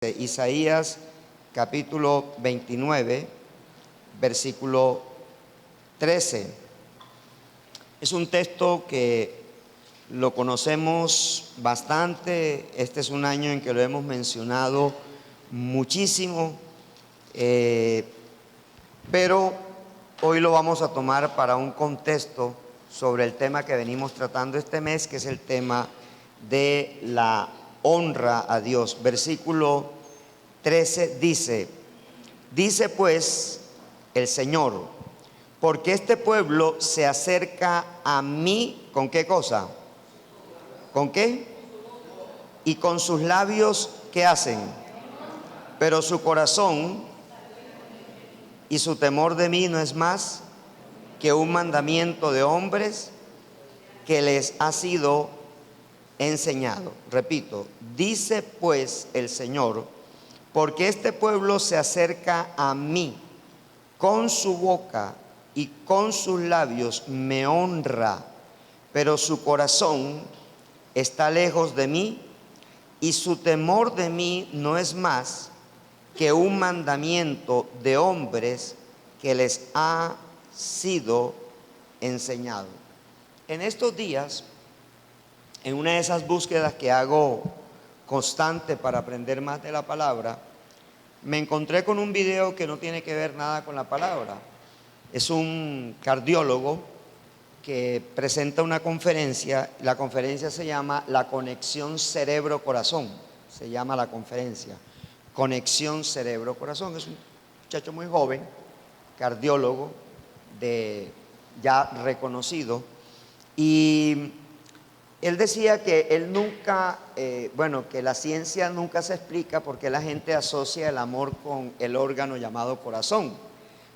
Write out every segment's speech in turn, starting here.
dice Isaías capítulo 29, versículo 13. Es un texto que lo conocemos bastante. Este es un año en que lo hemos mencionado muchísimo, pero hoy lo vamos a tomar para un contexto sobre el tema que venimos tratando este mes, que es el tema de la honra a Dios. Versículo 13 dice pues el Señor, porque este pueblo se acerca a mí, ¿con qué cosa? ¿Con qué? Y con sus labios, ¿qué hacen? Pero su corazón y su temor de mí no es más que un mandamiento de hombres que les ha sido enseñado. Repito, dice pues el Señor, porque este pueblo se acerca a mí, con su boca y con sus labios me honra, pero su corazón está lejos de mí y su temor de mí no es más que un mandamiento de hombres que les ha sido enseñado. En estos días, en una de esas búsquedas que hago constante para aprender más de la palabra, me encontré con un video que no tiene que ver nada con la palabra. Es un cardiólogo que presenta una conferencia. La conferencia se llama La Conexión Cerebro-Corazón. Se llama la conferencia Conexión Cerebro-Corazón. Es un muchacho muy joven, cardiólogo, ya reconocido, y él decía que él nunca, que la ciencia nunca se explica por qué la gente asocia el amor con el órgano llamado corazón,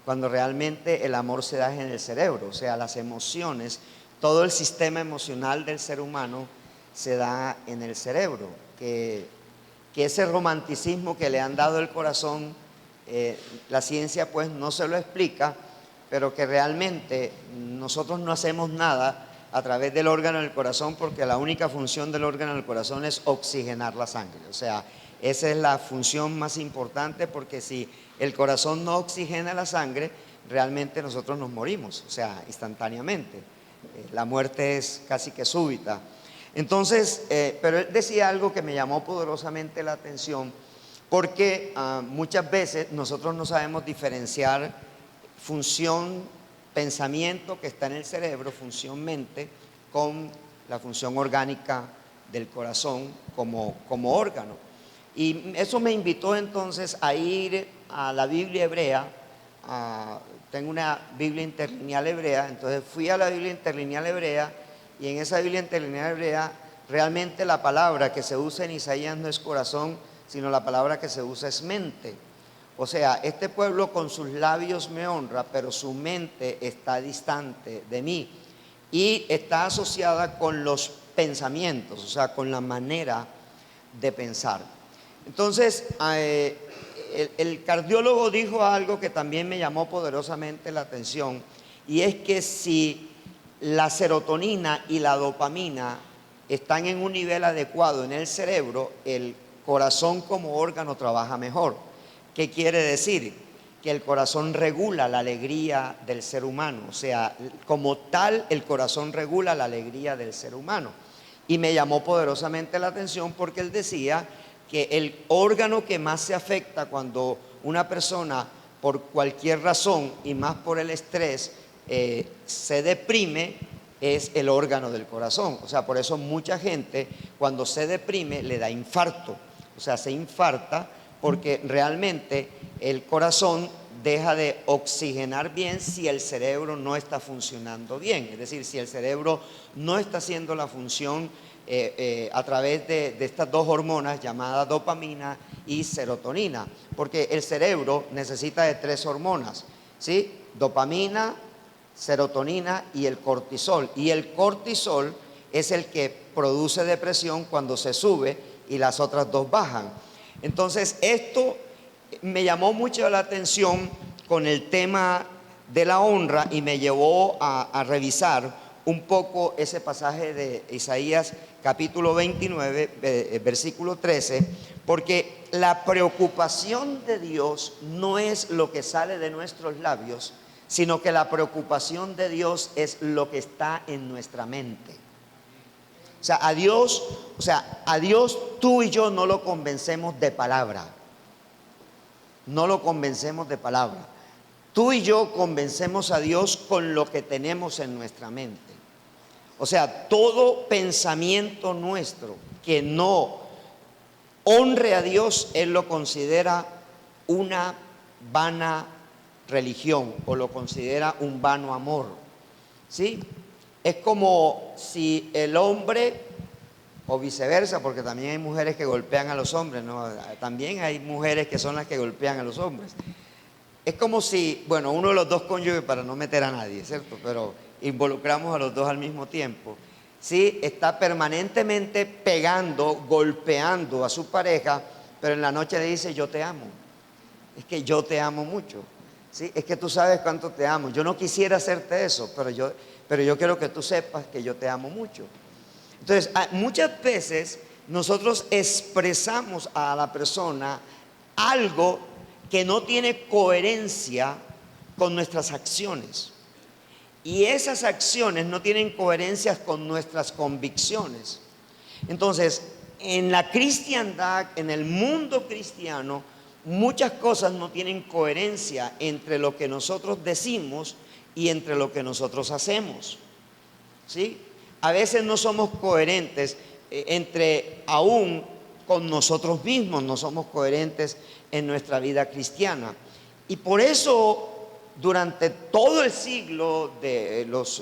cuando realmente el amor se da en el cerebro. O sea, las emociones, todo el sistema emocional del ser humano se da en el cerebro, que ese romanticismo que le han dado el corazón, la ciencia pues no se lo explica, pero que realmente nosotros no hacemos nada a través del órgano del corazón, porque la única función del órgano del corazón es oxigenar la sangre. O sea, esa es la función más importante, porque si el corazón no oxigena la sangre, realmente nosotros nos morimos, o sea, instantáneamente. La muerte es casi que súbita. Entonces, pero él decía algo que me llamó poderosamente la atención, porque muchas veces nosotros no sabemos diferenciar función pensamiento que está en el cerebro, función mente, con la función orgánica del corazón como órgano. Y eso me invitó entonces a ir a la Biblia hebrea. Tengo una Biblia interlineal hebrea, entonces fui a la Biblia interlineal hebrea, y en esa Biblia interlineal hebrea realmente la palabra que se usa en Isaías no es corazón, sino la palabra que se usa es mente. O sea, este pueblo con sus labios me honra, pero su mente está distante de mí, y está asociada con los pensamientos, o sea, con la manera de pensar. Entonces, el cardiólogo dijo algo que también me llamó poderosamente la atención, y es que si la serotonina y la dopamina están en un nivel adecuado en el cerebro, el corazón como órgano trabaja mejor. ¿Qué quiere decir? Que el corazón regula la alegría del ser humano. O sea, como tal, el corazón regula la alegría del ser humano. Y me llamó poderosamente la atención porque él decía que el órgano que más se afecta cuando una persona, por cualquier razón y más por el estrés, se deprime, es el órgano del corazón. O sea, por eso mucha gente cuando se deprime le da infarto. O sea, se infarta porque realmente el corazón deja de oxigenar bien si el cerebro no está funcionando bien. Es decir, si el cerebro no está haciendo la función a través de estas dos hormonas llamadas dopamina y serotonina. Porque el cerebro necesita de tres hormonas, ¿sí? Dopamina, serotonina y el cortisol. Y el cortisol es el que produce depresión cuando se sube y las otras dos bajan. Entonces, esto me llamó mucho la atención con el tema de la honra, y me llevó a revisar un poco ese pasaje de Isaías capítulo 29, versículo 13, porque la preocupación de Dios no es lo que sale de nuestros labios, sino que la preocupación de Dios es lo que está en nuestra mente. A Dios tú y yo no lo convencemos de palabra. No lo convencemos de palabra. Tú y yo convencemos a Dios con lo que tenemos en nuestra mente. O sea, todo pensamiento nuestro que no honre a Dios, Él lo considera una vana religión o lo considera un vano amor. ¿Sí? Es como si el hombre, o viceversa, porque también hay mujeres que golpean a los hombres, ¿no? También hay mujeres que son las que golpean a los hombres. Es como si, bueno, uno de los dos cónyuges, para no meter a nadie, ¿cierto? Pero involucramos a los dos al mismo tiempo. Sí, está permanentemente pegando, golpeando a su pareja, pero en la noche le dice: yo te amo. Es que yo te amo mucho. Sí, es que tú sabes cuánto te amo. Yo no quisiera hacerte eso, pero yo quiero que tú sepas que yo te amo mucho. Entonces, muchas veces nosotros expresamos a la persona algo que no tiene coherencia con nuestras acciones. Y esas acciones no tienen coherencia con nuestras convicciones. Entonces, en la cristiandad, en el mundo cristiano, muchas cosas no tienen coherencia entre lo que nosotros decimos y entre lo que nosotros hacemos. ¿Sí? A veces no somos coherentes aún con nosotros mismos, no somos coherentes en nuestra vida cristiana. Y por eso, durante todo el siglo de los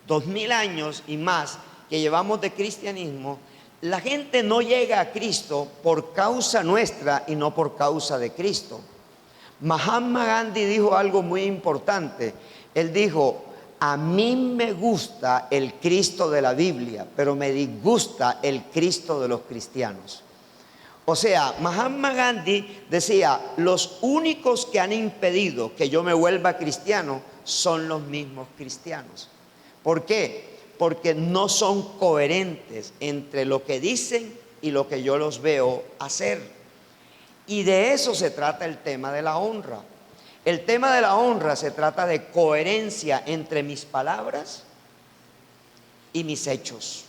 2000 años y más que llevamos de cristianismo, la gente no llega a Cristo por causa nuestra y no por causa de Cristo. Mahatma Gandhi dijo algo muy importante. Él dijo: a mí me gusta el Cristo de la Biblia, pero me disgusta el Cristo de los cristianos. O sea, Mahatma Gandhi decía: los únicos que han impedido que yo me vuelva cristiano son los mismos cristianos. ¿Por qué? Porque no son coherentes entre lo que dicen y lo que yo los veo hacer. Y de eso se trata el tema de la honra. El tema de la honra se trata de coherencia entre mis palabras y mis hechos,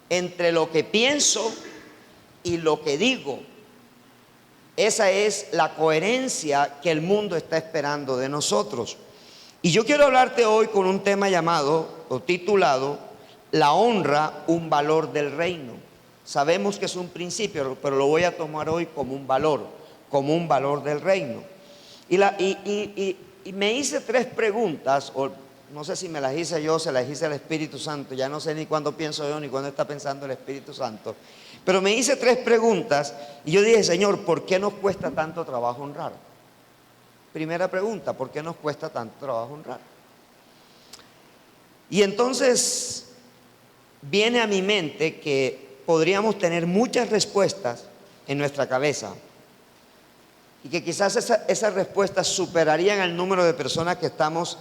entre lo que pienso y lo que digo. Esa es la coherencia que el mundo está esperando de nosotros. Y yo quiero hablarte hoy con un tema llamado o titulado: la honra, un valor del reino. Sabemos que es un principio, pero lo voy a tomar hoy como un valor del reino. Y me hice 3 preguntas, o no sé si me las hice yo, se las hice al Espíritu Santo. Ya no sé ni cuándo pienso yo ni cuándo está pensando el Espíritu Santo. Pero me hice 3 preguntas y yo dije: Señor, ¿por qué nos cuesta tanto trabajo honrar? Primera pregunta: ¿por qué nos cuesta tanto trabajo honrar? Y entonces viene a mi mente que podríamos tener muchas respuestas en nuestra cabeza, y que quizás esas respuestas superarían el número de personas que estamos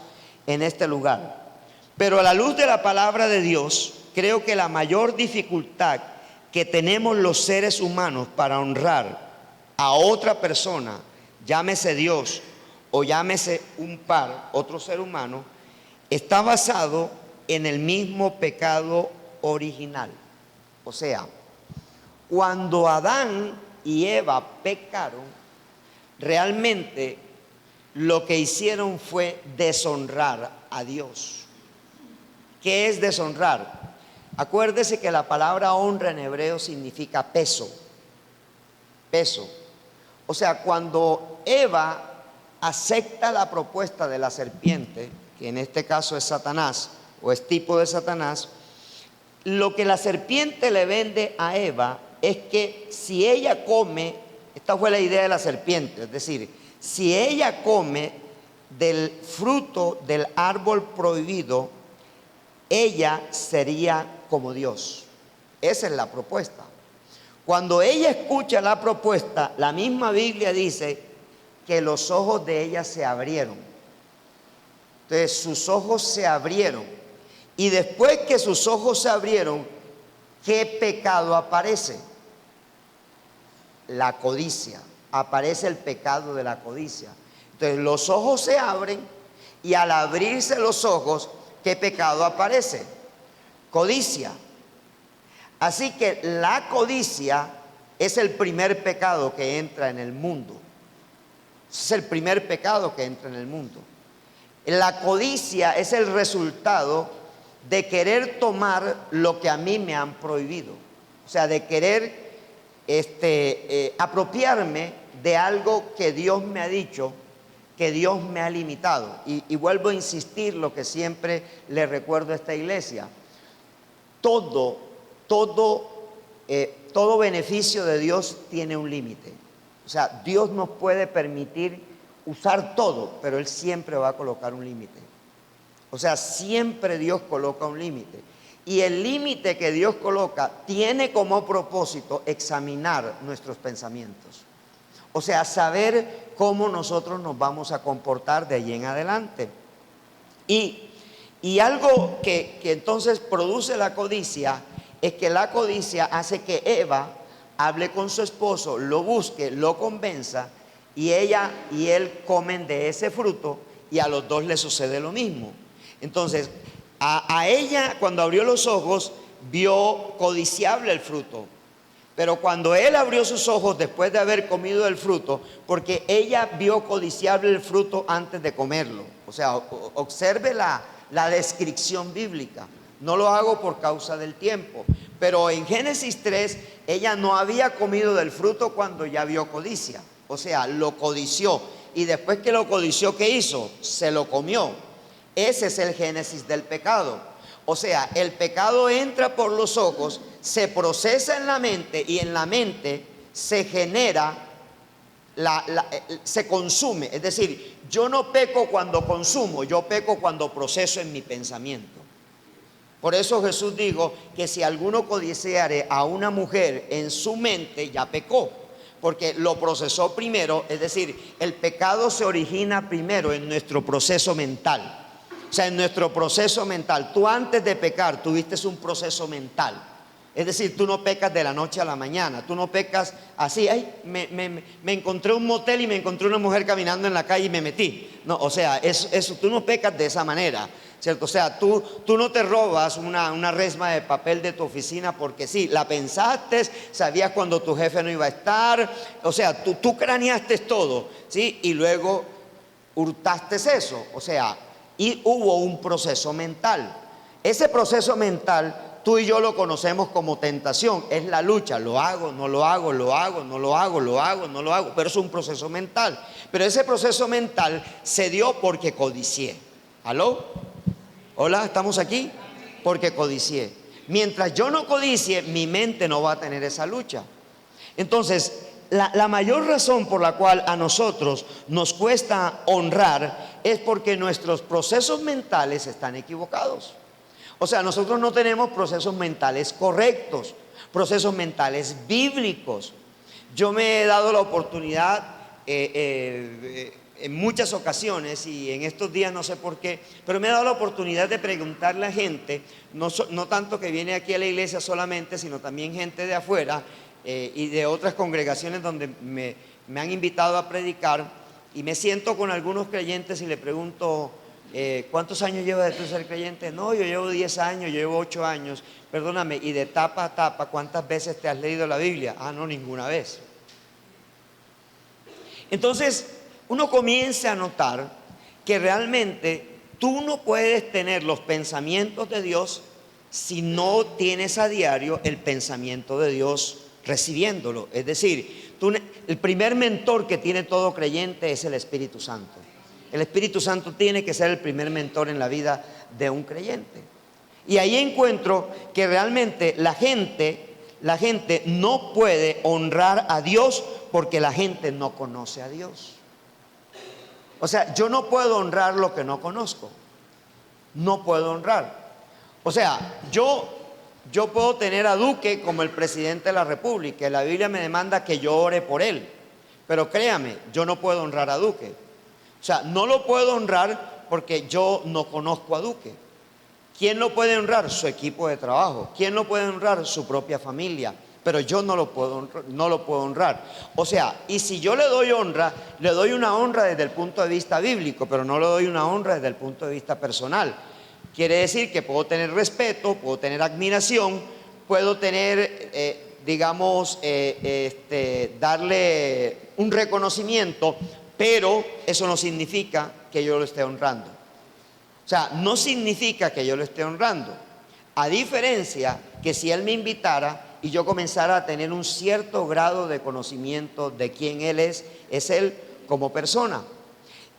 en este lugar. Pero a la luz de la palabra de Dios, creo que la mayor dificultad que tenemos los seres humanos para honrar a otra persona, llámese Dios o llámese otro ser humano, está basado en el mismo pecado original. O sea, cuando Adán y Eva pecaron, realmente lo que hicieron fue deshonrar a Dios. ¿Qué es deshonrar? Acuérdese que la palabra honra en hebreo significa peso. Peso. O sea, cuando Eva acepta la propuesta de la serpiente, que en este caso es Satanás o es tipo de Satanás, lo que la serpiente le vende a Eva es que si ella come, esta fue la idea de la serpiente, es decir, si ella come del fruto del árbol prohibido, ella sería como Dios. Esa es la propuesta. Cuando ella escucha la propuesta, la misma Biblia dice que los ojos de ella se abrieron. Entonces sus ojos se abrieron. Y después que sus ojos se abrieron, ¿qué pecado aparece? la codicia, aparece el pecado de la codicia. Entonces los ojos se abren y al abrirse los ojos, ¿qué pecado aparece? Codicia. Así que la codicia es el primer pecado que entra en el mundo. Es el primer pecado que entra en el mundo. La codicia es el resultado de querer tomar lo que a mí me han prohibido. O sea, de querer apropiarme de algo que Dios me ha dicho, que Dios me ha limitado. Y vuelvo a insistir lo que siempre le recuerdo a esta iglesia. Todo beneficio de Dios tiene un límite. O sea, Dios nos puede permitir usar todo, pero Él siempre va a colocar un límite. O sea, siempre Dios coloca un límite. Y el límite que Dios coloca tiene como propósito examinar nuestros pensamientos. O sea, saber cómo nosotros nos vamos a comportar de allí en adelante. Y algo que entonces produce la codicia es que la codicia hace que Eva hable con su esposo, lo busque, lo convenza, y ella y él comen de ese fruto y a los dos les sucede lo mismo. Entonces, a ella cuando abrió los ojos vio codiciable el fruto, pero cuando él abrió sus ojos después de haber comido el fruto, porque ella vio codiciable el fruto antes de comerlo. O sea, observe la descripción bíblica. No lo hago por causa del tiempo, pero en Génesis 3 ella no había comido del fruto cuando ya vio codicia. O sea, lo codició, y después que lo codició, ¿qué hizo? Se lo comió. Ese es el génesis del pecado. O sea, el pecado entra por los ojos, se procesa en la mente, y en la mente se genera, se consume. Es decir, yo no peco cuando consumo, yo peco cuando proceso en mi pensamiento. Por eso Jesús dijo que si alguno codiciare a una mujer en su mente, ya pecó, porque lo procesó primero. Es decir, el pecado se origina primero en nuestro proceso mental. O sea, en nuestro proceso mental. Tú antes de pecar tuviste un proceso mental. Es decir, tú no pecas de la noche a la mañana. Tú no pecas así, ay, me encontré un motel y me encontré una mujer caminando en la calle y me metí. No, o sea, eso tú no pecas de esa manera, ¿cierto? O sea, tú no te robas una resma de papel de tu oficina porque sí, la pensaste, sabías cuando tu jefe no iba a estar. O sea, tú craneaste todo, ¿sí? Y luego hurtaste eso. O sea, y hubo un proceso mental. Ese proceso mental tú y yo lo conocemos como tentación. Es la lucha, lo hago, no lo hago, lo hago, no lo hago, lo hago, no lo hago. Pero es un proceso mental. Pero ese proceso mental se dio porque codicié. ¿Aló? Hola, ¿estamos aquí? Porque codicié. Mientras yo no codicie, mi mente no va a tener esa lucha. Entonces, la mayor razón por la cual a nosotros nos cuesta honrar es porque nuestros procesos mentales están equivocados. O sea, nosotros no tenemos procesos mentales correctos, procesos mentales bíblicos. Yo me he dado la oportunidad en muchas ocasiones, y en estos días no sé por qué, pero me he dado la oportunidad de preguntarle a gente, no tanto que viene aquí a la iglesia solamente, sino también gente de afuera y de otras congregaciones donde me han invitado a predicar, y me siento con algunos creyentes y le pregunto, ¿cuántos años llevas de tú ser creyente? No, yo llevo 10 años, yo llevo 8 años. Perdóname, y de tapa a tapa, ¿cuántas veces te has leído la Biblia? Ah, no, ninguna vez. Entonces, uno comienza a notar que realmente tú no puedes tener los pensamientos de Dios si no tienes a diario el pensamiento de Dios recibiéndolo. Es decir, el primer mentor que tiene todo creyente es el Espíritu Santo. El Espíritu Santo tiene que ser el primer mentor en la vida de un creyente. Y ahí encuentro que realmente la gente no puede honrar a Dios porque la gente no conoce a Dios. O sea, yo no puedo honrar lo que no conozco. No puedo honrar. O sea, yo puedo tener a Duque como el presidente de la República. La Biblia me demanda que yo ore por él. Pero créame, yo no puedo honrar a Duque. O sea, no lo puedo honrar porque yo no conozco a Duque. ¿Quién lo puede honrar? Su equipo de trabajo. ¿Quién lo puede honrar? Su propia familia. pero yo no lo puedo honrar. O sea, y si yo le doy honra, le doy una honra desde el punto de vista bíblico, pero no le doy una honra desde el punto de vista personal. Quiere decir que puedo tener respeto, puedo tener admiración, puedo tener, darle un reconocimiento, pero eso no significa que yo lo esté honrando. O sea, no significa que yo lo esté honrando. A diferencia que si él me invitara y yo comenzara a tener un cierto grado de conocimiento de quién él es él como persona.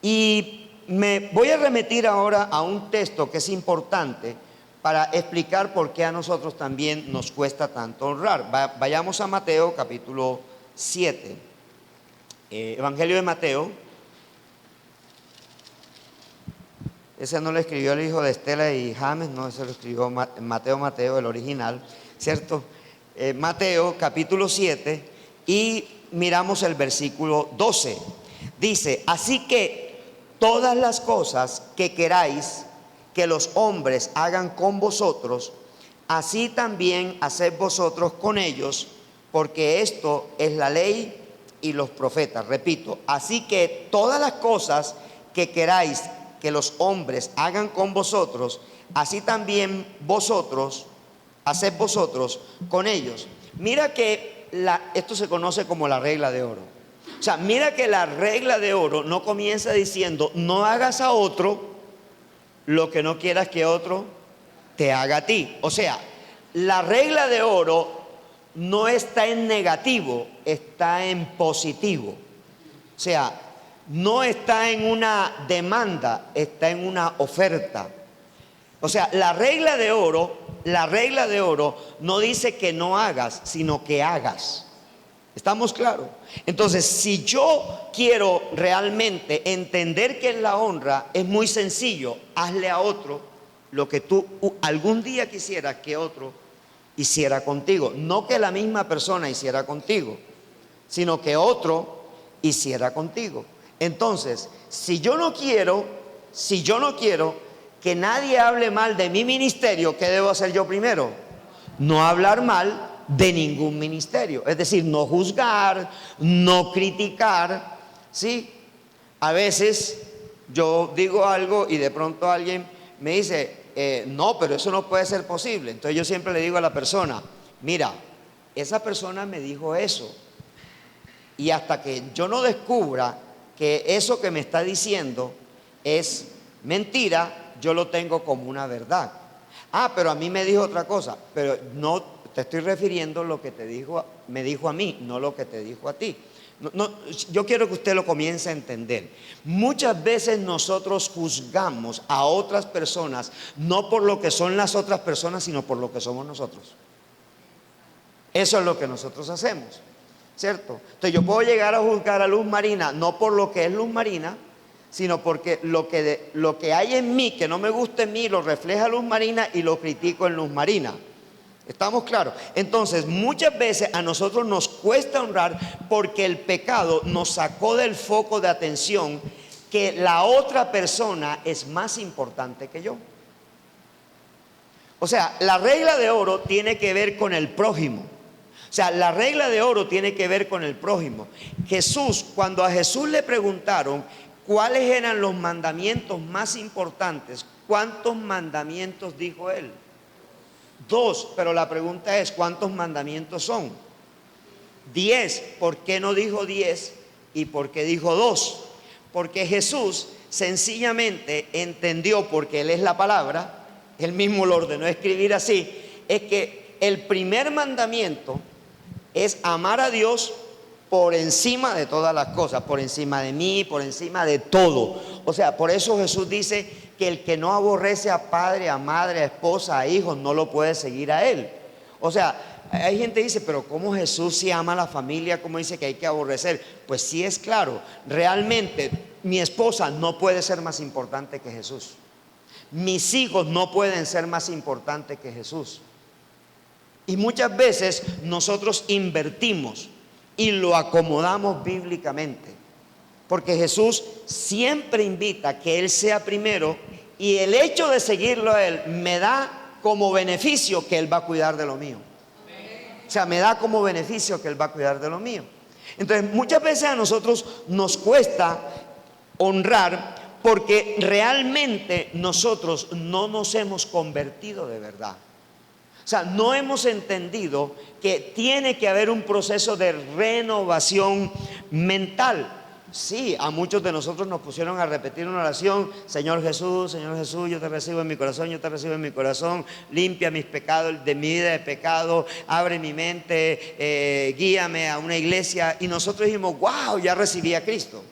Y me voy a remitir ahora a un texto que es importante para explicar por qué a nosotros también nos cuesta tanto honrar. Vayamos a Mateo capítulo 7. Evangelio de Mateo. Ese no lo escribió el hijo de Estela y James, no, ese lo escribió Mateo, el original, ¿cierto? Mateo capítulo 7 y miramos el versículo 12. Dice, así que todas las cosas que queráis que los hombres hagan con vosotros, así también haced vosotros con ellos, porque esto es la ley y los profetas. Repito, así que todas las cosas que queráis que los hombres hagan con vosotros, así también vosotros, haced vosotros con ellos. Mira que esto se conoce como la regla de oro. O sea, mira que la regla de oro no comienza diciendo, no hagas a otro lo que no quieras que otro te haga a ti. O sea, la regla de oro no está en negativo, está en positivo. O sea, no está en una demanda, está en una oferta. O sea, la regla de oro no dice que no hagas, sino que hagas. ¿Estamos claros? Entonces, si yo quiero realmente entender qué es la honra, es muy sencillo. Hazle a otro lo que tú algún día quisieras que otro hiciera contigo. No que la misma persona hiciera contigo, sino que otro hiciera contigo. Entonces, si yo no quiero que nadie hable mal de mi ministerio, ¿qué debo hacer yo primero? No hablar mal de ningún ministerio, es decir, no juzgar, no criticar, ¿sí? A veces yo digo algo y de pronto alguien me dice, no, pero eso no puede ser posible. Entonces yo siempre le digo a la persona, mira, esa persona me dijo eso, y hasta que yo no descubra que eso que me está diciendo es mentira, yo lo tengo como una verdad. Ah, pero a mí me dijo otra cosa, pero no te estoy refiriendo a lo que me dijo a mí, no lo que te dijo a ti. Yo quiero que usted lo comience a entender. Muchas veces nosotros juzgamos a otras personas no por lo que son las otras personas, sino por lo que somos nosotros. Eso es lo que nosotros hacemos, ¿cierto? Entonces yo puedo llegar a juzgar a Luz Marina no por lo que es Luz Marina, sino porque lo que hay en mí que no me gusta en mí lo refleja Luz Marina y lo critico en Luz Marina. ¿Estamos claros? Entonces, muchas veces a nosotros nos cuesta honrar porque el pecado nos sacó del foco de atención que la otra persona es más importante que yo. O sea, la regla de oro tiene que ver con el prójimo. O sea, la regla de oro tiene que ver con el prójimo. Cuando a Jesús le preguntaron cuáles eran los mandamientos más importantes, ¿cuántos mandamientos dijo él? 2, pero la pregunta es, ¿cuántos mandamientos son? 10, ¿por qué no dijo 10 y por qué dijo 2? Porque Jesús sencillamente entendió, porque Él es la palabra, Él mismo lo ordenó escribir así, es que el primer mandamiento es amar a Dios por encima de todas las cosas, por encima de mí, por encima de todo. O sea, por eso Jesús dice que el que no aborrece a padre, a madre, a esposa, a hijos, no lo puede seguir a él. O sea, hay gente que dice, pero ¿cómo Jesús si ama a la familia? ¿Cómo dice que hay que aborrecer? Pues sí es claro, realmente mi esposa no puede ser más importante que Jesús. Mis hijos no pueden ser más importantes que Jesús. Y muchas veces nosotros invertimos y lo acomodamos bíblicamente, porque Jesús siempre invita a que Él sea primero, y el hecho de seguirlo a Él me da como beneficio que Él va a cuidar de lo mío. O sea, me da como beneficio que Él va a cuidar de lo mío. Entonces, muchas veces a nosotros nos cuesta honrar porque realmente nosotros no nos hemos convertido de verdad. O sea, no hemos entendido que tiene que haber un proceso de renovación mental. Sí, a muchos de nosotros nos pusieron a repetir una oración: Señor Jesús, yo te recibo en mi corazón, yo te recibo en mi corazón, limpia mis pecados, de mi vida de pecado, abre mi mente, guíame a una iglesia. Y nosotros dijimos: wow, ya recibí a Cristo.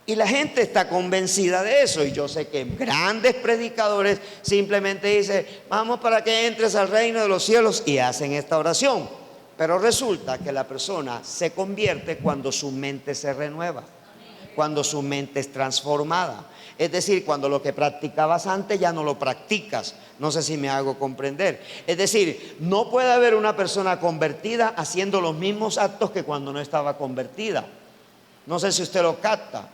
Y la gente está convencida de eso. Y yo sé que grandes predicadores simplemente dicen: vamos para que entres al reino de los cielos, y hacen esta oración. Pero resulta que la persona se convierte cuando su mente se renueva, cuando su mente es transformada. Es decir, cuando lo que practicabas antes ya no lo practicas. No sé si me hago comprender. Es decir, no puede haber una persona convertida haciendo los mismos actos que cuando no estaba convertida. No sé si usted lo capta.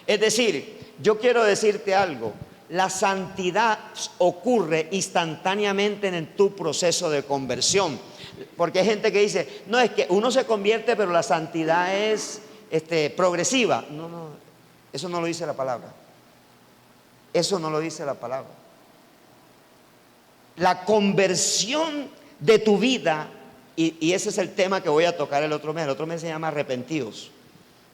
Es decir, yo quiero decirte algo: la santidad ocurre instantáneamente en tu proceso de conversión. Porque hay gente que dice: no, es que uno se convierte pero la santidad es progresiva. No, eso no lo dice la palabra. Eso no lo dice la palabra. La conversión de tu vida, y ese es el tema que voy a tocar el otro mes. El otro mes se llama arrepentidos.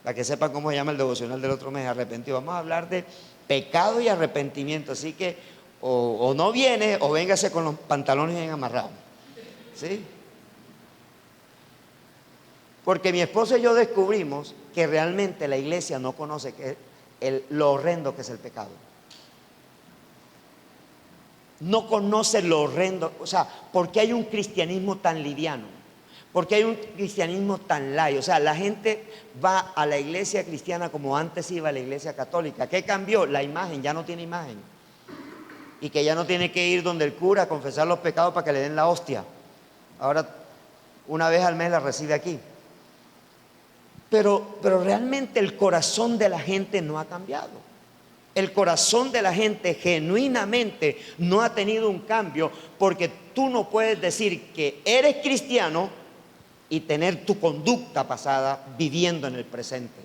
Para que sepan cómo se llama el devocional del otro mes, arrepentido. Vamos a hablar de pecado y arrepentimiento. Así que o no viene o véngase con los pantalones bien amarrados. ¿Sí? Porque mi esposa y yo descubrimos que realmente la iglesia no conoce lo horrendo que es el pecado. No conoce lo horrendo. O sea, ¿por qué hay un cristianismo tan liviano? ¿Por qué hay un cristianismo tan light? O sea, la gente va a la iglesia cristiana como antes iba a la iglesia católica. ¿Qué cambió? La imagen, ya no tiene imagen. Y que ya no tiene que ir donde el cura a confesar los pecados para que le den la hostia. Ahora, una vez al mes la recibe aquí. Pero realmente el corazón de la gente no ha cambiado. El corazón de la gente genuinamente no ha tenido un cambio, porque tú no puedes decir que eres cristiano y tener tu conducta pasada viviendo en el presente.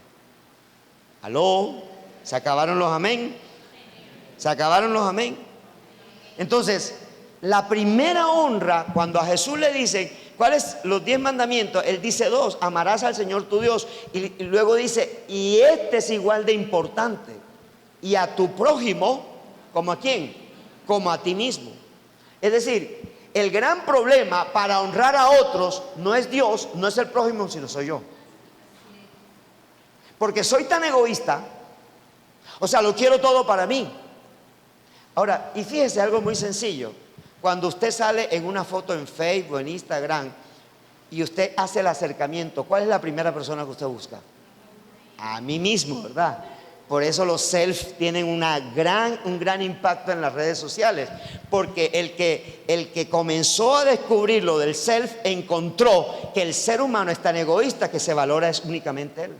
¿Aló? ¿Se acabaron los amén? ¿Se acabaron los amén? Entonces, la primera honra, cuando a Jesús le dicen: ¿cuáles los 10 mandamientos? Él dice 2: amarás al Señor tu Dios. Y luego dice: y este es igual de importante. Y a tu prójimo, ¿como a quién? Como a ti mismo. Es decir, el gran problema para honrar a otros no es Dios, no es el prójimo, sino soy yo. Porque soy tan egoísta, o sea, lo quiero todo para mí. Ahora, y fíjese algo muy sencillo: cuando usted sale en una foto en Facebook, en Instagram, y usted hace el acercamiento, ¿cuál es la primera persona que usted busca? A mí mismo, ¿verdad? Por eso los self tienen un gran impacto en las redes sociales, porque el que comenzó a descubrir lo del self encontró que el ser humano es tan egoísta que se valora es únicamente él.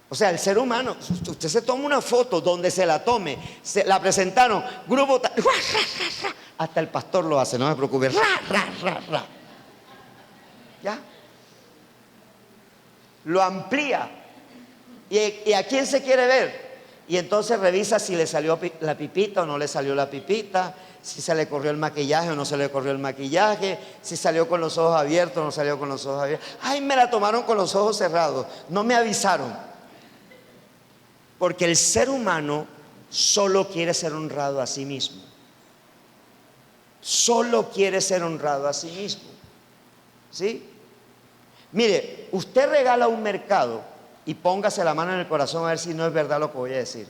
O sea, el ser humano, usted se toma una foto, donde se la tome, la presentaron, grupo tal, hasta el pastor lo hace, no me preocupe, ¿ya? Lo amplía. ¿Y a quién se quiere ver? Y entonces revisa si le salió la pipita o no le salió la pipita, si se le corrió el maquillaje o no se le corrió el maquillaje, si salió con los ojos abiertos o no salió con los ojos abiertos. Ay, me la tomaron con los ojos cerrados, no me avisaron. Porque el ser humano solo quiere ser honrado a sí mismo. Solo quiere ser honrado a sí mismo. ¿Sí? Mire, usted regala un mercado, y póngase la mano en el corazón a ver si no es verdad lo que voy a decir.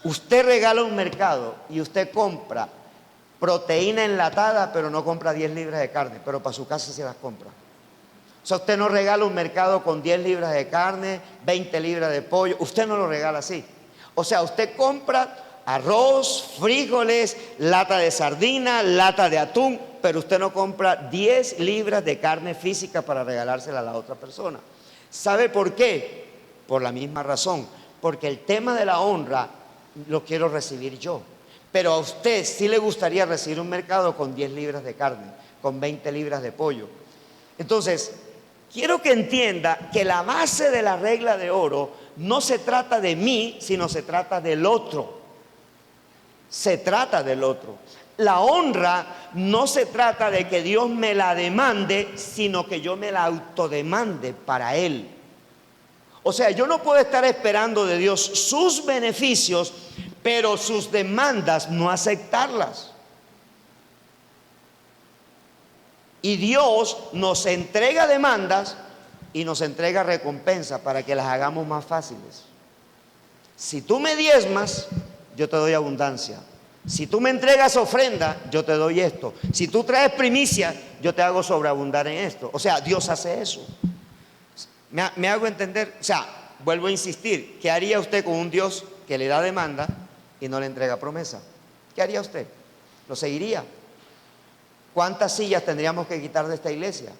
Usted regala un mercado y usted compra proteína enlatada, pero no compra 10 libras de carne, pero para su casa se las compra. O sea, usted no regala un mercado con 10 libras de carne, 20 libras de pollo, usted no lo regala así. O sea, usted compra arroz, frijoles, lata de sardina, lata de atún, pero usted no compra 10 libras de carne física para regalársela a la otra persona. ¿Sabe por qué? Por la misma razón, porque el tema de la honra lo quiero recibir yo. Pero a usted sí le gustaría recibir un mercado con 10 libras de carne, con 20 libras de pollo. Entonces, quiero que entienda que la base de la regla de oro no se trata de mí, sino se trata del otro. Se trata del otro. La honra no se trata de que Dios me la demande, sino que yo me la autodemande para Él. O sea, yo no puedo estar esperando de Dios sus beneficios, pero sus demandas no aceptarlas. Y Dios nos entrega demandas y nos entrega recompensa para que las hagamos más fáciles. Si tú me diezmas, yo te doy abundancia. Si tú me entregas ofrenda, yo te doy esto. Si tú traes primicia, yo te hago sobreabundar en esto. O sea, Dios hace eso. ¿Me hago entender? O sea, vuelvo a insistir, ¿qué haría usted con un Dios que le da demanda y no le entrega promesa? ¿Qué haría usted? ¿Lo seguiría? ¿Cuántas sillas tendríamos que quitar de esta iglesia?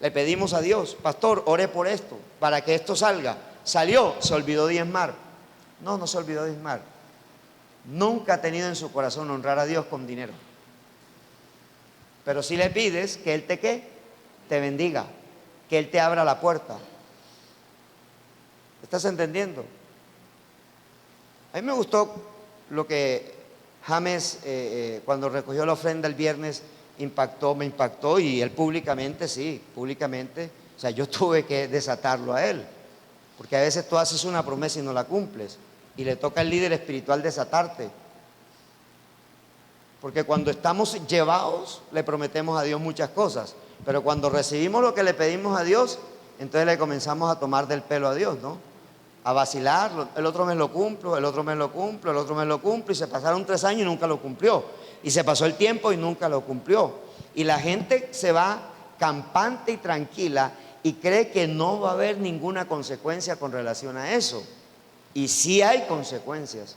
Le pedimos a Dios, pastor, ore por esto, para que esto salga. Salió, se olvidó diezmar. No, no se olvidó diezmar. Nunca ha tenido en su corazón honrar a Dios con dinero. Pero si le pides que Él te ¿qué? Te bendiga, que Él te abra la puerta. ¿Estás entendiendo? A mí me gustó lo que James, cuando recogió la ofrenda el viernes, me impactó, y él públicamente, sí, públicamente, o sea, yo tuve que desatarlo a él, porque a veces tú haces una promesa y no la cumples, y le toca al líder espiritual desatarte, porque cuando estamos llevados le prometemos a Dios muchas cosas, pero cuando recibimos lo que le pedimos a Dios, entonces le comenzamos a tomar del pelo a Dios, ¿no? A vacilar, el otro mes lo cumplo, el otro mes lo cumplo, el otro mes lo cumplo, y se pasaron 3 años y nunca lo cumplió, y se pasó el tiempo y nunca lo cumplió, y la gente se va campante y tranquila y cree que no va a haber ninguna consecuencia con relación a eso, y sí hay consecuencias,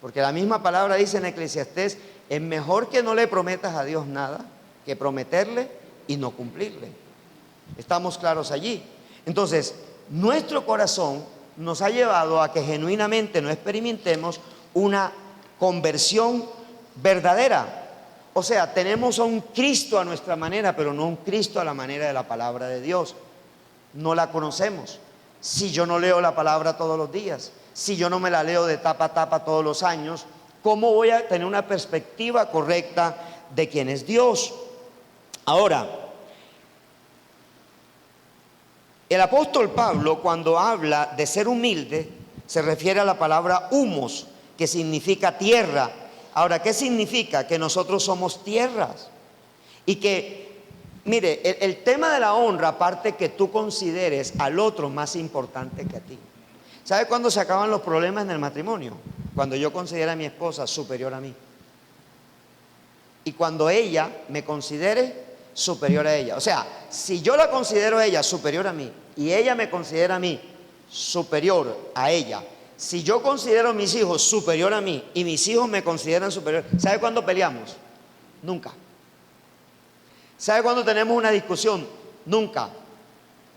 porque la misma palabra dice en Eclesiastés, es mejor que no le prometas a Dios nada que prometerle y no cumplirle. Estamos claros allí. Entonces, nuestro corazón nos ha llevado a que genuinamente no experimentemos una conversión verdadera. O sea, tenemos a un Cristo a nuestra manera, pero no un Cristo a la manera de la palabra de Dios. No la conocemos. Si yo no leo la palabra todos los días, si yo no me la leo de tapa a tapa todos los años, ¿cómo voy a tener una perspectiva correcta de quién es Dios? Ahora, el apóstol Pablo, cuando habla de ser humilde, se refiere a la palabra humos, que significa tierra. Ahora, ¿qué significa? Que nosotros somos tierras. Y que, mire, el tema de la honra, aparte que tú consideres al otro más importante que a ti. ¿Sabe cuándo se acaban los problemas en el matrimonio? Cuando yo considero a mi esposa superior a mí. Y cuando ella me considere superior a ella. O sea, si yo la considero a ella superior a mí y ella me considera a mí superior a ella, si yo considero a mis hijos superior a mí y mis hijos me consideran superior, ¿sabe cuándo peleamos? Nunca. ¿Sabe cuándo tenemos una discusión? Nunca.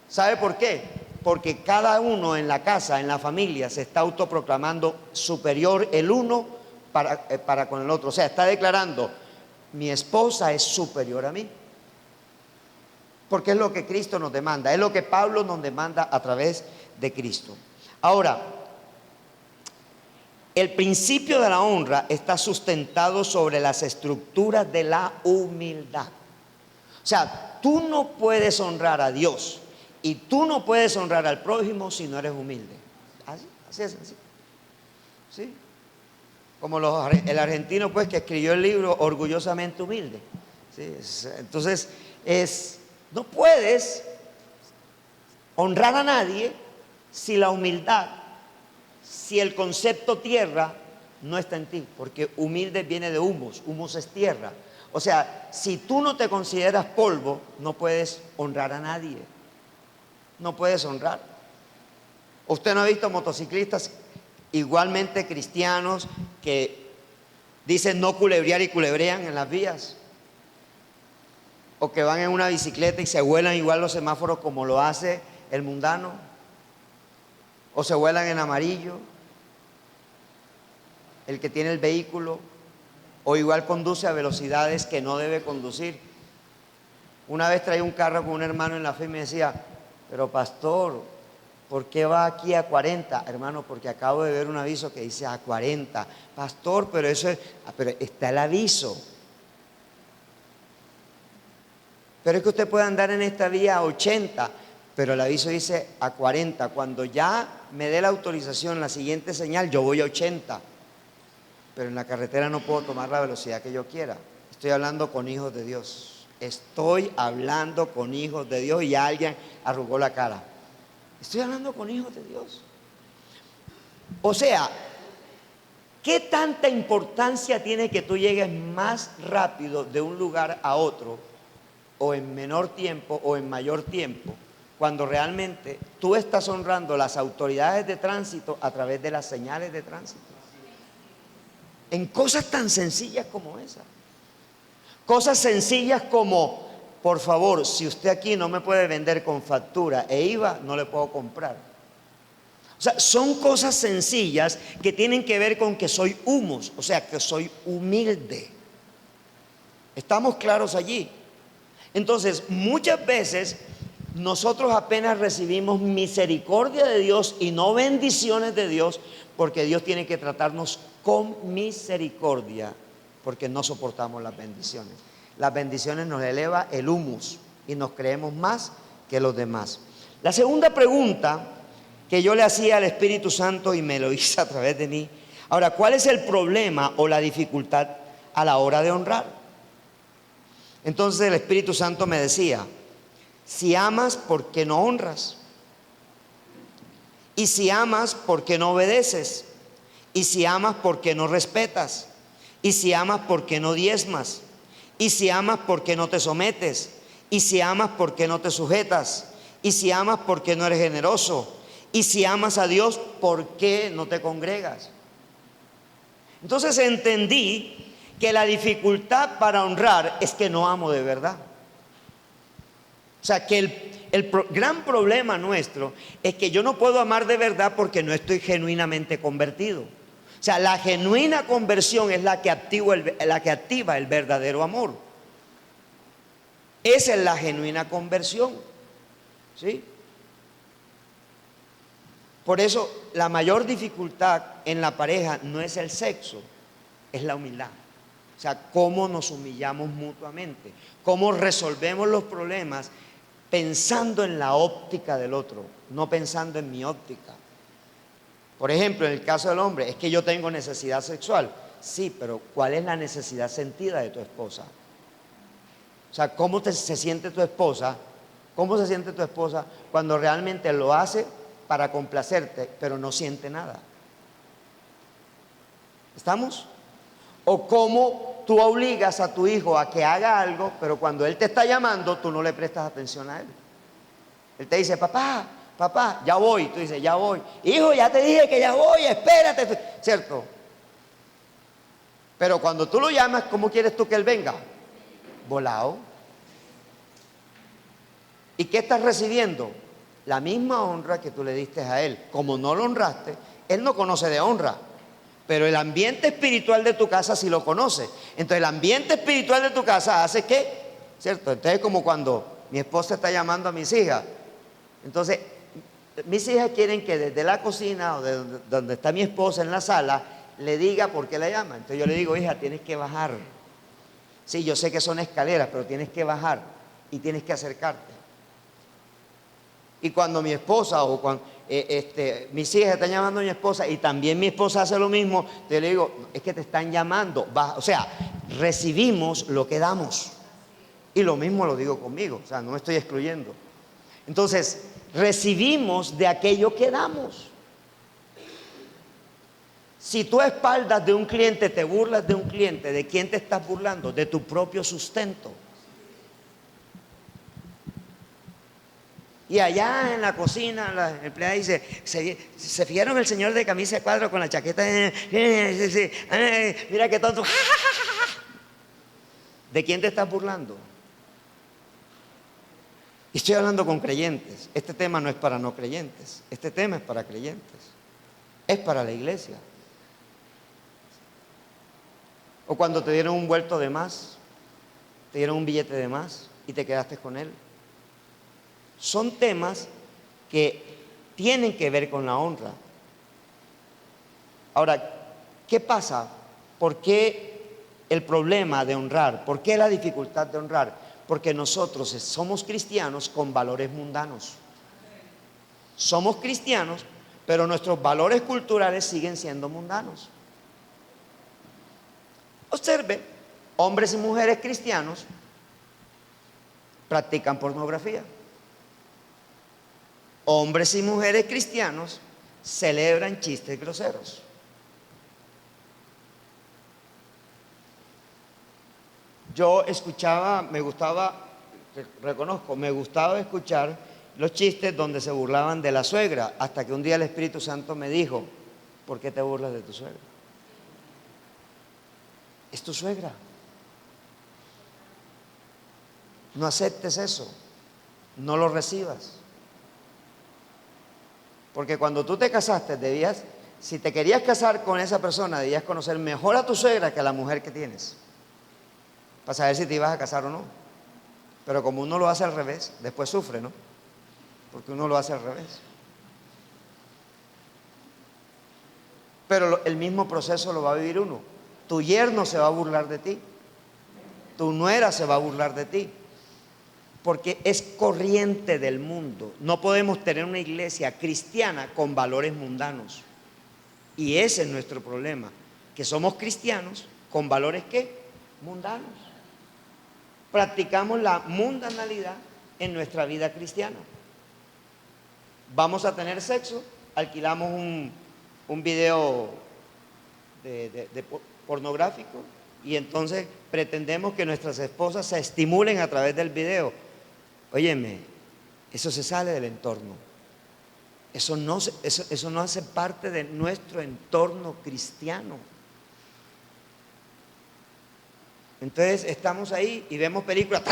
¿Sabe por qué? Porque cada uno en la casa, en la familia, se está autoproclamando superior el uno para con el otro. O sea, está declarando, mi esposa es superior a mí. Porque es lo que Cristo nos demanda, es lo que Pablo nos demanda a través de Cristo. Ahora, el principio de la honra está sustentado sobre las estructuras de la humildad. O sea, tú no puedes honrar a Dios y tú no puedes honrar al prójimo si no eres humilde. Así es, así. ¿Sí? Como el argentino, pues, que escribió el libro Orgullosamente Humilde. ¿Sí? Entonces, no puedes honrar a nadie si la humildad, si el concepto tierra no está en ti, porque humilde viene de humus, humus es tierra. O sea, si tú no te consideras polvo, no puedes honrar a nadie. No puedes honrar. Usted no ha visto motociclistas igualmente cristianos que dicen no culebrear y culebrean en las vías, o que van en una bicicleta y se vuelan igual los semáforos como lo hace el mundano, o se vuelan en amarillo, el que tiene el vehículo. O igual conduce a velocidades que no debe conducir. Una vez traía un carro con un hermano en la fe y me decía, pero pastor, ¿por qué va aquí a 40? Hermano, porque acabo de ver un aviso que dice a 40. Pastor, pero eso es, pero está el aviso. Pero es que usted puede andar en esta vía a 80, pero el aviso dice a 40. Cuando ya me dé la autorización, la siguiente señal, yo voy a 80. Pero en la carretera no puedo tomar la velocidad que yo quiera. Estoy hablando con hijos de Dios. Estoy hablando con hijos de Dios y alguien arrugó la cara. Estoy hablando con hijos de Dios. O sea, ¿qué tanta importancia tiene que tú llegues más rápido de un lugar a otro, o en menor tiempo o en mayor tiempo, cuando realmente tú estás honrando las autoridades de tránsito a través de las señales de tránsito? En cosas tan sencillas como esa. Cosas sencillas como, por favor, si usted aquí no me puede vender con factura e IVA, no le puedo comprar. O sea, son cosas sencillas que tienen que ver con que soy humos, o sea, que soy humilde. ¿Estamos claros allí? Entonces, muchas veces nosotros apenas recibimos misericordia de Dios y no bendiciones de Dios, porque Dios tiene que tratarnos con misericordia, porque no soportamos las bendiciones. Las bendiciones nos eleva el humus y nos creemos más que los demás. La segunda pregunta que yo le hacía al Espíritu Santo, y me lo hice a través de mí: ahora, ¿cuál es el problema o la dificultad a la hora de honrar? Entonces el Espíritu Santo me decía: si amas, ¿por qué no honras? Y si amas, ¿por qué no obedeces? Y si amas, ¿por qué no respetas? Y si amas, ¿por qué no diezmas? Y si amas, ¿por qué no te sometes? Y si amas, ¿por qué no te sujetas? Y si amas, ¿por qué no eres generoso? Y si amas a Dios, ¿por qué no te congregas? Entonces entendí que la dificultad para honrar es que no amo de verdad. O sea, que el gran problema nuestro es que yo no puedo amar de verdad porque no estoy genuinamente convertido. O sea, la genuina conversión es la que activa el verdadero amor. Esa es la genuina conversión, ¿sí? Por eso la mayor dificultad en la pareja no es el sexo, es la humildad. O sea, cómo nos humillamos mutuamente, cómo resolvemos los problemas pensando en la óptica del otro, no pensando en mi óptica. Por ejemplo, en el caso del hombre, es que yo tengo necesidad sexual. Sí, pero ¿cuál es la necesidad sentida de tu esposa? O sea, ¿cómo se siente tu esposa? ¿Cómo se siente tu esposa cuando realmente lo hace para complacerte, pero no siente nada? ¿Estamos? O cómo tú obligas a tu hijo a que haga algo, pero cuando él te está llamando, tú no le prestas atención a él. Él te dice: papá, papá, ya voy. Tú dices: ya voy. Hijo, ya te dije que ya voy, espérate. ¿Cierto? Pero cuando tú lo llamas, ¿cómo quieres tú que él venga? Volado. ¿Y qué estás recibiendo? La misma honra que tú le diste a él. Como no lo honraste, él no conoce de honra, pero el ambiente espiritual de tu casa sí lo conoce. Entonces el ambiente espiritual de tu casa hace que, ¿cierto? Entonces, como cuando mi esposa está llamando a mis hijas. Entonces, mis hijas quieren que desde la cocina o de donde está mi esposa en la sala, le diga por qué la llama. Entonces yo le digo: hija, tienes que bajar. Sí, yo sé que son escaleras, pero tienes que bajar y tienes que acercarte. Y cuando mi esposa o cuando mis hijas están llamando a mi esposa y también mi esposa hace lo mismo, te le digo: es que te están llamando. O sea, recibimos lo que damos. Y lo mismo lo digo conmigo, o sea, no me estoy excluyendo. Entonces, recibimos de aquello que damos. Si tú a espaldas de un cliente te burlas de un cliente, ¿de quién te estás burlando? De tu propio sustento. Y allá en la cocina, la empleada dice: ¿se fijaron el señor de camisa de cuadro con la chaqueta? Mira qué tonto. ¿De quién te estás burlando? Y estoy hablando con creyentes. Este tema no es para no creyentes. Este tema es para creyentes. Es para la iglesia. O cuando te dieron un vuelto de más, te dieron un billete de más y te quedaste con él. Son temas que tienen que ver con la honra. Ahora, ¿qué pasa? ¿Por qué el problema de honrar? ¿Por qué la dificultad de honrar? Porque nosotros somos cristianos con valores mundanos. Somos cristianos, pero nuestros valores culturales siguen siendo mundanos. Observe, hombres y mujeres cristianos practican pornografía. Hombres y mujeres cristianos celebran chistes groseros. Yo escuchaba, me gustaba escuchar los chistes donde se burlaban de la suegra, hasta que un día el Espíritu Santo me dijo: ¿por qué te burlas de tu suegra? Es tu suegra. No aceptes eso, no lo recibas. Porque cuando tú te casaste, si te querías casar con esa persona, debías conocer mejor a tu suegra que a la mujer que tienes, para saber si te ibas a casar o no. Pero como uno lo hace al revés, después sufre, ¿no? Porque uno lo hace al revés. Pero el mismo proceso lo va a vivir uno. Tu yerno se va a burlar de ti, tu nuera se va a burlar de ti, porque es corriente del mundo. No podemos tener una iglesia cristiana con valores mundanos. Y ese es nuestro problema, que somos cristianos con valores ¿qué? Mundanos. Practicamos la mundanalidad en nuestra vida cristiana. Vamos a tener sexo, alquilamos un video de pornográfico, y entonces pretendemos que nuestras esposas se estimulen a través del video. Óyeme, eso se sale del entorno. Eso no hace parte de nuestro entorno cristiano. Entonces estamos ahí y vemos películas.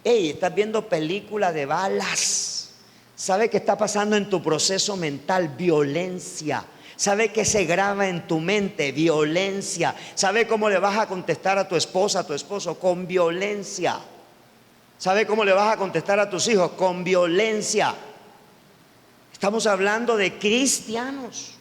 Ey, estás viendo películas de balas. ¿Sabe qué está pasando en tu proceso mental? Violencia. ¿Sabe qué se graba en tu mente? Violencia. ¿Sabe cómo le vas a contestar a tu esposa, a tu esposo? Con violencia. ¿Sabe cómo le vas a contestar a tus hijos? Con violencia. Estamos hablando de cristianos.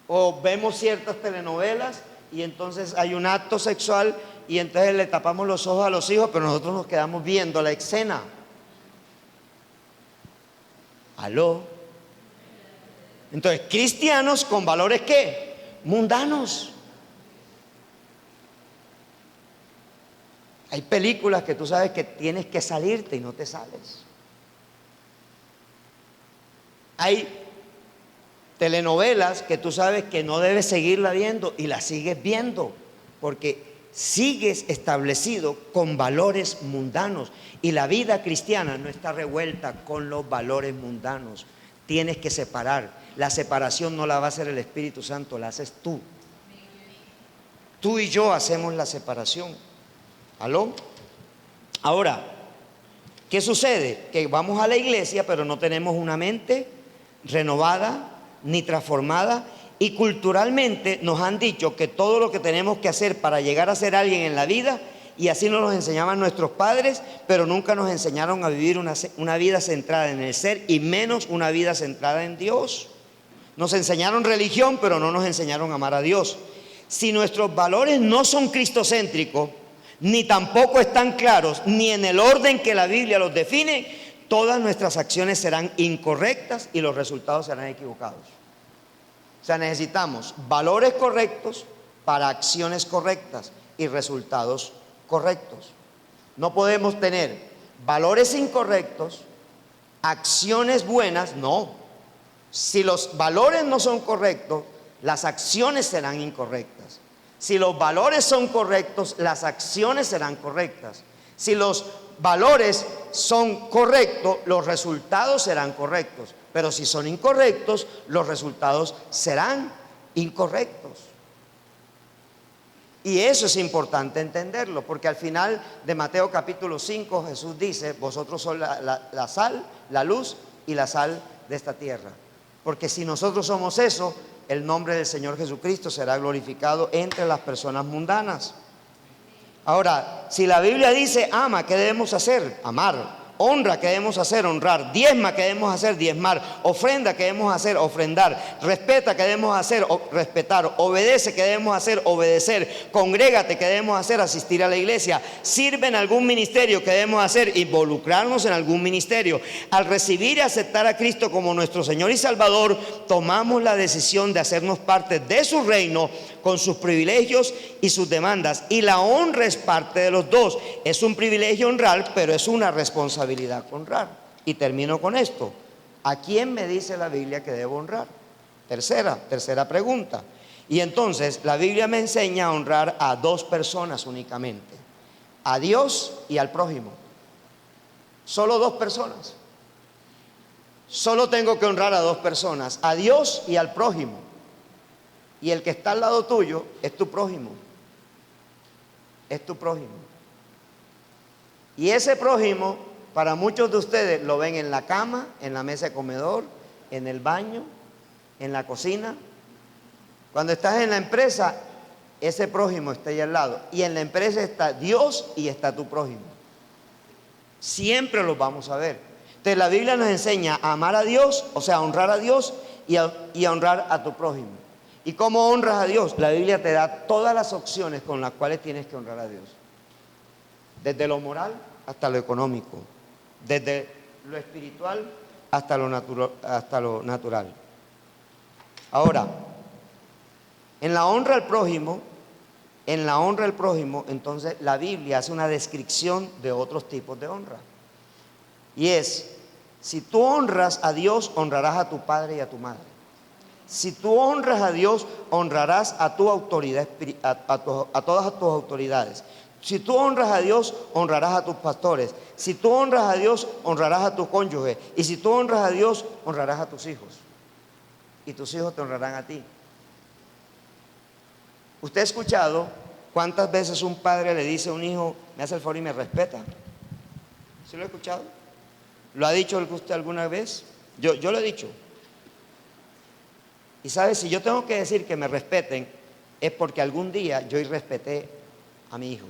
O vemos ciertas telenovelas y entonces hay un acto sexual y entonces le tapamos los ojos a los hijos, pero nosotros nos quedamos viendo la escena. ¿Aló? Entonces, cristianos con valores ¿qué? Mundanos. Hay películas que tú sabes que tienes que salirte y no te sales. Hay telenovelas que tú sabes que no debes seguirla viendo y la sigues viendo porque sigues establecido con valores mundanos, y la vida cristiana no está revuelta con los valores mundanos. Tienes que separar. La separación no la va a hacer el Espíritu Santo, la haces tú. Tú y yo hacemos la separación. ¿Aló? Ahora, ¿qué sucede? Que vamos a la iglesia, pero no tenemos una mente renovada ni transformada, y culturalmente nos han dicho que todo lo que tenemos que hacer para llegar a ser alguien en la vida, y así nos lo enseñaban nuestros padres, pero nunca nos enseñaron a vivir una vida centrada en el ser, y menos una vida centrada en Dios. Nos enseñaron religión, pero no nos enseñaron a amar a Dios. Si nuestros valores no son cristocéntricos, ni tampoco están claros, ni en el orden que la Biblia los define, todas nuestras acciones serán incorrectas y los resultados serán equivocados. O sea, necesitamos valores correctos para acciones correctas y resultados correctos. No podemos tener valores incorrectos, acciones buenas, no. Si los valores no son correctos, las acciones serán incorrectas. Si los valores son correctos, las acciones serán correctas. Si los valores son correctos, los resultados serán correctos. Pero si son incorrectos, los resultados serán incorrectos. Y eso es importante entenderlo, porque al final de Mateo capítulo 5 Jesús dice: vosotros sois la sal, la luz y la sal de esta tierra. Porque si nosotros somos eso, el nombre del Señor Jesucristo será glorificado entre las personas mundanas. Ahora, si la Biblia dice ama, ¿qué debemos hacer? Amar. Honra, ¿qué debemos hacer? Honrar. Diezma, ¿qué debemos hacer? Diezmar. Ofrenda, ¿qué debemos hacer? Ofrendar. Respeta, ¿qué debemos hacer? Respetar. Obedece, ¿qué debemos hacer? Obedecer. Congrégate, ¿qué debemos hacer? Asistir a la iglesia. Sirve en algún ministerio, ¿qué debemos hacer? Involucrarnos en algún ministerio. Al recibir y aceptar a Cristo como nuestro Señor y Salvador, tomamos la decisión de hacernos parte de su reino con sus privilegios y sus demandas. Y la honra es parte de los dos. Es un privilegio honrar, pero es una responsabilidad honrar. Y termino con esto. ¿A quién me dice la Biblia que debo honrar? Tercera pregunta. Y entonces la Biblia me enseña a honrar a dos personas únicamente: a Dios y al prójimo. Solo dos personas. Solo tengo que honrar a dos personas: a Dios y al prójimo. Y el que está al lado tuyo es tu prójimo. Es tu prójimo. Y ese prójimo, para muchos de ustedes, lo ven en la cama, en la mesa de comedor, en el baño, en la cocina. Cuando estás en la empresa, ese prójimo está ahí al lado. Y en la empresa está Dios y está tu prójimo. Siempre los vamos a ver. Entonces la Biblia nos enseña a amar a Dios, o sea, a honrar a Dios y a honrar a tu prójimo. ¿Y cómo honras a Dios? La Biblia te da todas las opciones con las cuales tienes que honrar a Dios. Desde lo moral hasta lo económico. Desde lo espiritual hasta lo natural. Ahora, en la honra al prójimo, entonces la Biblia hace una descripción de otros tipos de honra. Y es, si tú honras a Dios, honrarás a tu padre y a tu madre. Si tú honras a Dios, honrarás a tu autoridad, a todas tus autoridades. Si tú honras a Dios, honrarás a tus pastores. Si tú honras a Dios, honrarás a tu cónyuge. Y si tú honras a Dios, honrarás a tus hijos. Y tus hijos te honrarán a ti. ¿Usted ha escuchado cuántas veces un padre le dice a un hijo: me hace el favor y me respeta? ¿Sí lo ha escuchado? ¿Lo ha dicho usted alguna vez? Yo lo he dicho. Y sabes, si yo tengo que decir que me respeten, es porque algún día yo irrespeté a mi hijo.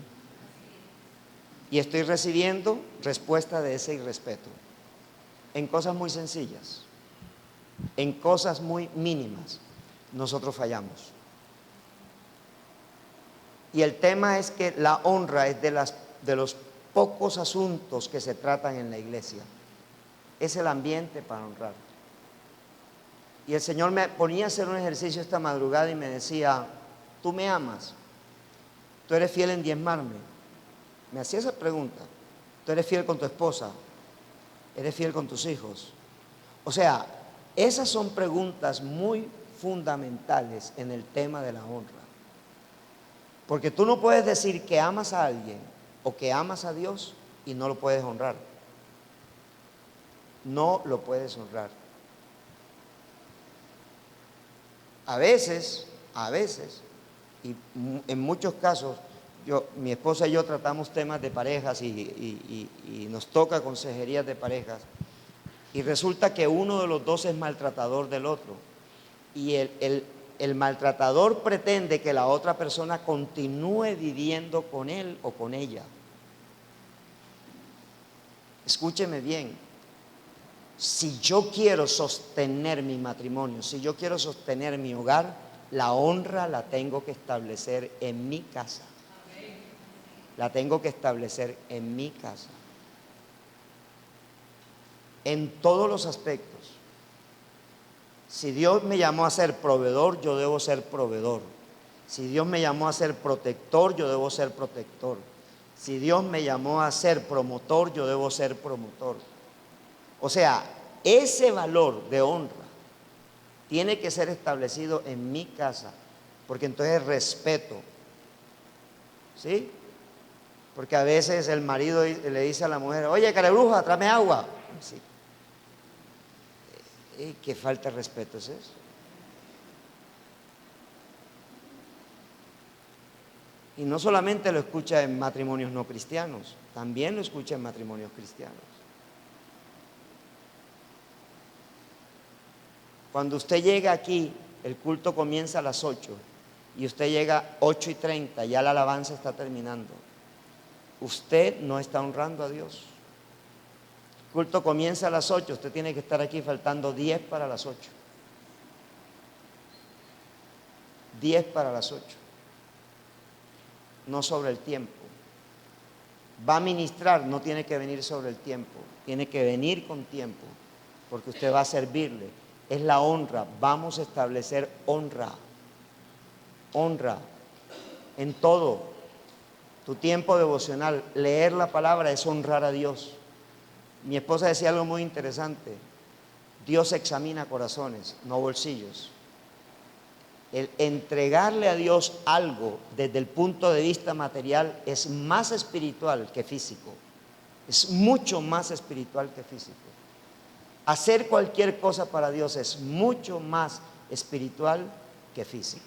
Y estoy recibiendo respuesta de ese irrespeto. En cosas muy sencillas, en cosas muy mínimas, nosotros fallamos. Y el tema es que la honra es de los pocos asuntos que se tratan en la iglesia. Es el ambiente para honrar. Y el Señor me ponía a hacer un ejercicio esta madrugada y me decía: ¿tú me amas? ¿Tú eres fiel en diezmarme? Me hacía esa pregunta. ¿Tú eres fiel con tu esposa? ¿Eres fiel con tus hijos? O sea, esas son preguntas muy fundamentales en el tema de la honra. Porque tú no puedes decir que amas a alguien o que amas a Dios y no lo puedes honrar. No lo puedes honrar. A veces, y en muchos casos, mi esposa y yo tratamos temas de parejas y nos toca consejerías de parejas. Y resulta que uno de los dos es maltratador del otro. Y el maltratador pretende que la otra persona continúe viviendo con él o con ella. Escúcheme bien. Si yo quiero sostener mi matrimonio, si yo quiero sostener mi hogar, la honra la tengo que establecer en mi casa. La tengo que establecer en mi casa. En todos los aspectos. Si Dios me llamó a ser proveedor, yo debo ser proveedor. Si Dios me llamó a ser protector, yo debo ser protector. Si Dios me llamó a ser promotor, yo debo ser promotor. O sea, ese valor de honra tiene que ser establecido en mi casa, porque entonces respeto, ¿sí? Porque a veces el marido le dice a la mujer: oye, carebruja, tráeme agua. Sí. ¿Qué falta de respeto es eso? Y no solamente lo escucha en matrimonios no cristianos, también lo escucha en matrimonios cristianos. Cuando usted llega aquí, el culto comienza a las 8 y usted llega 8:30, ya la alabanza está terminando. Usted no está honrando a Dios. El culto comienza a las 8, usted tiene que estar aquí faltando 10 para las 8. 10 para las 8. No sobre el tiempo. Va a ministrar, no tiene que venir sobre el tiempo, tiene que venir con tiempo, porque usted va a servirle. Es la honra. Vamos a establecer honra. Honra en todo. Tu tiempo devocional, leer la palabra es honrar a Dios. Mi esposa decía algo muy interesante: Dios examina corazones, no bolsillos. El entregarle a Dios algo desde el punto de vista material es más espiritual que físico. Es mucho más espiritual que físico. Hacer cualquier cosa para Dios es mucho más espiritual que físico.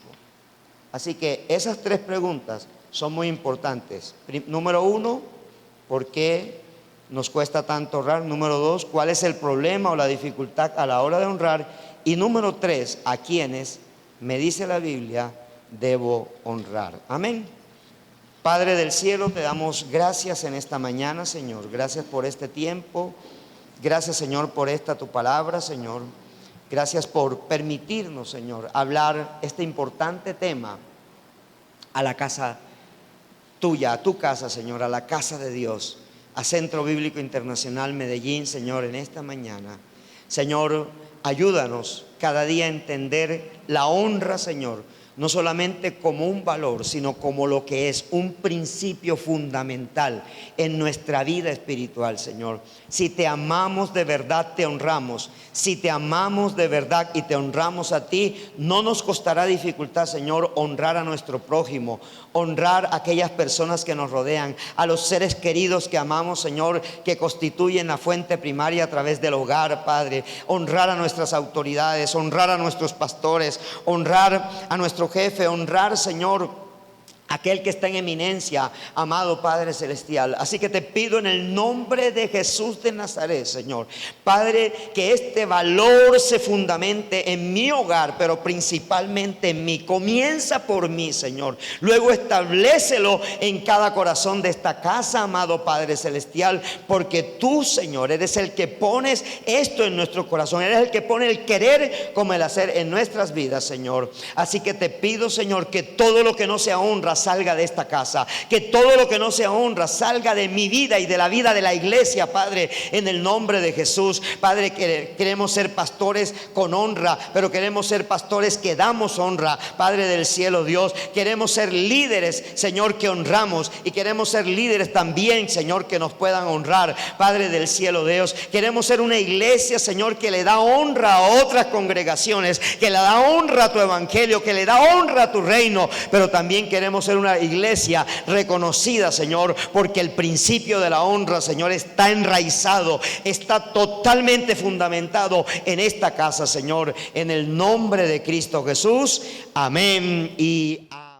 Así que esas 3 preguntas son muy importantes. Número 1, ¿por qué nos cuesta tanto honrar? Número 2, ¿cuál es el problema o la dificultad a la hora de honrar? Y número 3, ¿a quiénes, me dice la Biblia, debo honrar? Amén. Padre del cielo, te damos gracias en esta mañana, Señor. Gracias por este tiempo. Gracias, Señor, por esta tu palabra, Señor. Gracias por permitirnos, Señor, hablar este importante tema a la casa tuya, a tu casa, Señor, a la casa de Dios, a Centro Bíblico Internacional Medellín, Señor, en esta mañana. Señor, ayúdanos cada día a entender la honra, Señor, no solamente como un valor, sino como lo que es un principio fundamental en nuestra vida espiritual, Señor. Si te amamos de verdad, te honramos. Si te amamos de verdad y te honramos a ti, no nos costará dificultad, Señor, honrar a nuestro prójimo, honrar a aquellas personas que nos rodean, a los seres queridos que amamos, Señor, que constituyen la fuente primaria a través del hogar, Padre. Honrar a nuestras autoridades, honrar a nuestros pastores, honrar a nuestro jefe, honrar, Señor, aquel que está en eminencia, amado Padre Celestial. Así que te pido en el nombre de Jesús de Nazaret, Señor, Padre, que este valor se fundamente en mi hogar, pero principalmente en mí. Comienza por mí, Señor. Luego establécelo en cada corazón de esta casa, amado Padre Celestial, porque tú, Señor, eres el que pones esto en nuestro corazón. Eres el que pone el querer como el hacer en nuestras vidas, Señor. Así que te pido, Señor, que todo lo que no sea honra salga de esta casa, que todo lo que no sea honra salga de mi vida y de la vida de la iglesia, Padre, en el nombre de Jesús. Padre, que queremos ser pastores con honra, pero queremos ser pastores que damos honra, Padre del cielo, Dios. Queremos ser líderes, Señor, que honramos, y queremos ser líderes también, Señor, que nos puedan honrar, Padre del cielo, Dios. Queremos ser una iglesia, Señor, que le da honra a otras congregaciones, que le da honra a tu evangelio, que le da honra a tu reino, pero también queremos ser una iglesia reconocida, Señor, porque el principio de la honra, Señor, está enraizado, está totalmente fundamentado en esta casa, Señor, en el nombre de Cristo Jesús. Amén y amén.